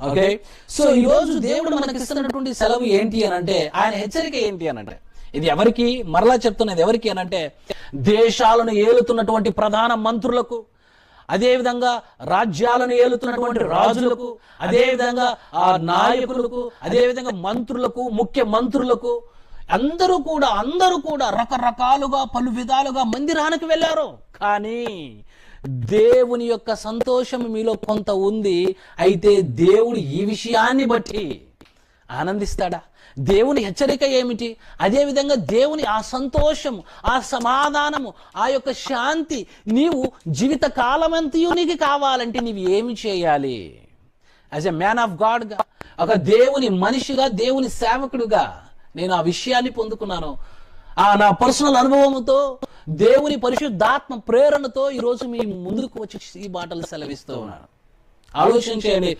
Okay, so ఈ రోజు దేవుడు మనకి ఇస్తున్నటువంటి సెలవు ఏంటి అని అంటే, ఆయన హెచ్చరిక ఏంటి అని అంటే, ఇది ఎవరికి, మరలా చెప్తున్నది ఎవరికి అని అంటే, దేశాలను ఏలుతున్నటువంటి ప్రధాన మంత్రులకు, అదేవిధంగా రాజ్యాలను ఏలుతున్నటువంటి రాజులకు, అదేవిధంగా ఆ నాయకులకు, అదేవిధంగా మంత్రులకు, ముఖ్య మంత్రులకు, అందరూ కూడా రకరకాలుగా పలు విధాలుగా మందిరానికి వెళ్ళారు. కానీ దేవుని యొక్క సంతోషం మీలో కొంత ఉంది. అయితే దేవుడు ఈ విషయాన్ని బట్టి ఆనందిస్తాడా? దేవుని హెచ్చరిక ఏమిటి? అదేవిధంగా దేవుని ఆ సంతోషం, ఆ సమాధానము, ఆ యొక్క శాంతి నీవు జీవిత కాలమంతయు నీకు కావాలంటే నీవు ఏమి చేయాలి? యాజ్ ఎ మ్యాన్ ఆఫ్ గాడ్గా, ఒక దేవుని మనిషిగా, దేవుని సేవకుడుగా నేను ఆ విషయాన్ని పొందుకున్నాను. నా పర్సనల్ అనుభవంతో, దేవుని పరిశుద్ధాత్మ ప్రేరణతో ఈరోజు మీ ముందుకు వచ్చి ఈ మాటలు సెలవిస్తూ ఉన్నాను. ఆలోచన చేయండి.